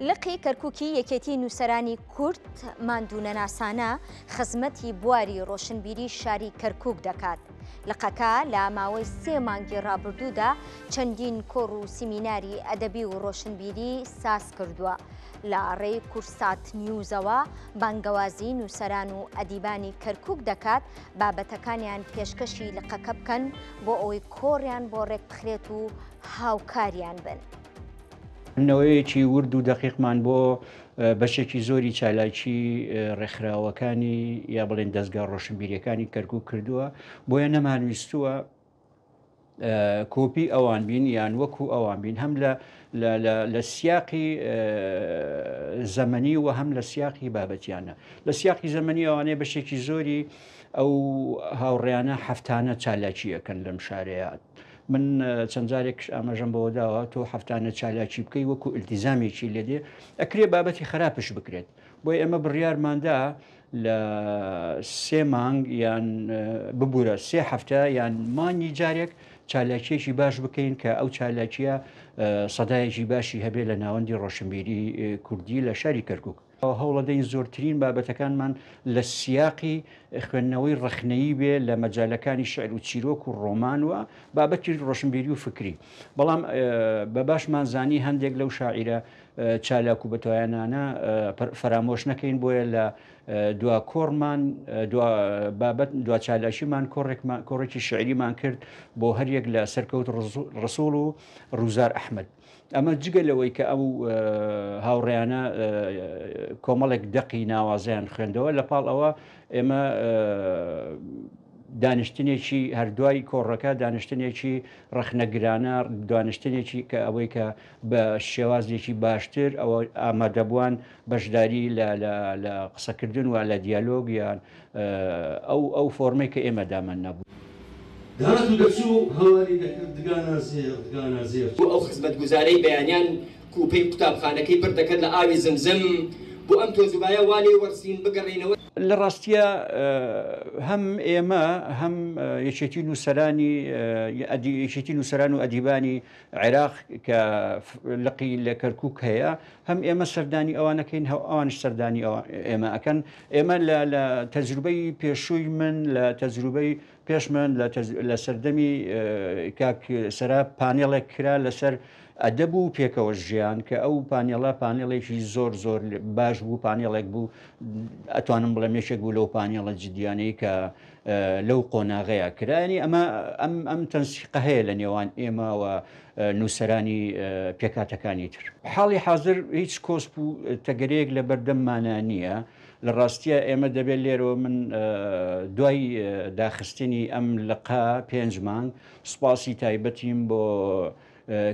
لقی کەرکووکی یەکێتی نووسەرانی کورد ماندوونەناسانە خزمەتی بواری ڕۆشنبیری شاری کەرکووک دەکات. لقەکە لە ماوەی 3 مانگی ڕابردوودا چەندین کۆڕ و سیمیناری ئەدەبی و ڕۆشنبیری ساز کردووە. لە ڕێی کورسات نیوزەوە بانگەوازی نووسەران و ئەدیبانی کەرکووک دەکات بابەتەکانیان پێشکەشی لقەکە بکەن بۆ ئەوەی کۆڕیان بۆ ڕێک بخرێت و هاوکاریان بن. نەوەیەکی ورد و دەقیقمان بۆ بەشێکی زۆری چالاکی ڕێکخراوەکانی یا بڵێن دەستگا ڕۆشنبیریەکانی کەرکووک کردووە بۆیە نەمانویستووە کۆپی ئەوان بین یان وەکو ئەوان بین هەم لە سیاقی زەمەنی و هەم لە سیاقی بابەتیانە. لە سیاقی زەمەنی ئەوانەیە بەشێکی زۆری ئەو هاوڕێیانە هەفتانە چالاکیەکەن لەم شارەیە. من چەند جارێک ئاماژەم بەوە داوە تۆ هەفتانە چالاکی بکەی وەکو ئیلتیزامێکی لێدێ ئەکرێ بابەتی خراپش بکرێت. بۆی ئەمە بڕیارماندا لە 3 مانگ یان ببوورە 3 هەفتە یان مانگی جارێک چالاکیێکی باش بکەین کە ئەو چالاکیە سەدایەکی باشی هەبێ لە ناوەندی ڕۆشنبیری کوردی لە شاری کەرکووک. هەوڵەدەین زۆرترین بابەتەکانمان لە سیاقی خوێندنەوەی ڕخنەیی بێ لە مەجالەکانی شعر و چیرۆک و ڕۆمانوە بابەتی ڕۆشنبیری و فکری. بەڵام بە باشمان زانی هەندێک لەو شاعیرە چالاک و بەتوایانانە فەرامۆش نەکەین بۆیە لە دوا کۆڕمان بابەت دوا چالاشیمان کۆڕێکی شعریمان کرد بۆ هەریەک لە سەرکەوت ڕسوڵ و ڕووزار ئەحمەد. ئەمە جگە لەوەی کە ئەو هاوڕێیانە کۆمەڵێک دەقی ناوازیان خوێندەوە لەپاڵ ئەوە ئێمە دانیشتنێکی هەردوای کۆڕەکە دانیشتنێکی ڕخنەگرانە دانیشتنێکی کە ئەوەی کە بە شێوازێکی باشتر ئەوە ئامادەبووان بەشداری لە قسەکردن و لە دیالۆگ یان ئەو فۆرمەی کە ئێمە دامان نەبوو. دەهات و دەچوو هەواری دەکرد دگانە زێر بۆ ئەو خزمەتگوزارەی بەیانیان کوپەی قوتابخانەکەی پڕ دەکەن لە ئاوی زمزم بۆ ئەم تۆزوبایە والێ وەرسین بگەڕێنەوە. لە ڕاستیە هەم ئێمە هەم یەکێتی نووسەران و ئەدیبانی عێراق کە لقی لە کەرکووک هەیە هەم ئێمە سەردانی ئەوانەکەین ئەوانش سەردانی ئێمە ئەکەن. ئێمە لە تەجروبەی پێشووی من لە تەجروبەی پێشمن لە سەردەمی کاک سەرا پانێڵێک کرا لەسەر ئەدەب و پێکەوە ژیان کە ئەو پانێڵێکی زۆر باش بوو پانێڵێک بوو ئەتوانم بڵێم یەکێک بوو لەو پانێڵە جدیانەی کە لەو قۆناغەیە کرانی ئەم تەنسیقە هەیە لە نێوان ئێمەوە نووسەرانی پێکاتەکانی تر. حاڵی حاضر هیچ کۆسپ و تەگەرەیەک لە بەردەممانە نییە. لە ڕاستیە ئێمە دەبێت لێرەوە من دوای داخستنی ئەم لقا 5 مانگ سوپاسی تایبەتیم بۆ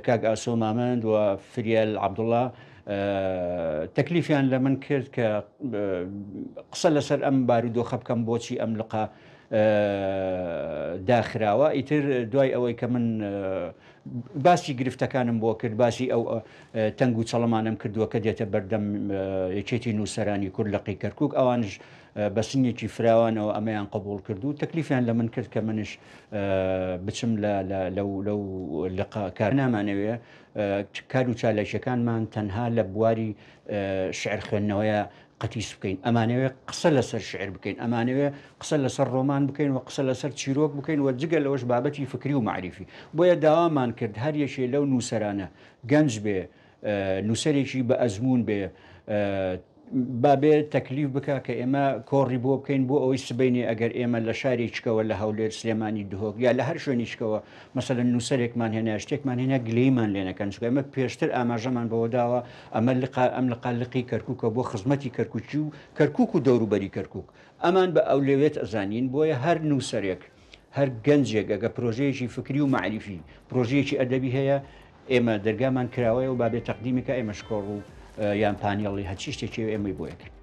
کاک ئاسۆ مامەند و فریال عەبدوڵڵا تەکلیفیان لە من کرد کە قسە لەسەر ئەم بارودۆخە بکەم بۆچی ئەم لقا داخراوە. ئیتر دوای ئەوەی کە من باسی گرفتەکانم بۆ کرد باسی ئەو تەنگ و چەڵەمانم کردووە کە دێتە بەردەم یەکێتی نووسەرانی کورد لەقی کەرکووک ئەوانش بە سنگێکی فراوانەوە ئەمەیان قبول کردو تەکلیفیان لە من کرد کە منش بچم لەو لقا کار نامانەوێ کار و چالێکیەکانمان تەنها لە بواری شعر خوێندنەوەیە قەتیس بکەین. ئەمانەوێ قسە لەسەر شعر بکەین ئەمانەوێ قسە لەسەر ڕۆمان بکەین و قسە لەسەر چیرۆک بکەین و جگە لەوەش بابەتی فکری و معریفی. بۆیە داوامان کرد هەر یەکێ لەو نووسەرانە گەنج بێ نووسەرێکی بە ئەزمون بێ بابێ تەکلیف بکە کە ئێمە کۆڕی بۆ بکەین بۆ ئەوەی سبەینێ ئەگەر ئێمە لە شارێکەوە لە هەولێر سلێمانی دهۆک یا لە هەر شوێنیشکەوە مەسەلەن نووسەرێکمان هێنا شتێکمان هێنا گلەیمان لێ نەکەن چکە ئەمە پێشتر ئاماژەمان بەوە داوە ئەم لقی کەرکووکە بۆ خزمەتی کەرکووکی و کەرکووک و دەوروبەری کەرکووک ئەمان بە ئەولێوێت ئەزانین. بۆیە هەر نووسەرێک هەر گەنجێک ئەگە پرۆژەیەکی فکری و معریفی پرۆژەیەکی ئەدەبی هەیە ئێمە دەرگامان کراوەیە و بابێت تەقدیمیکە ئێمە شکۆڕ و یان پانیڵی هەچی شتێکی ئێمەی بۆ یەکرد.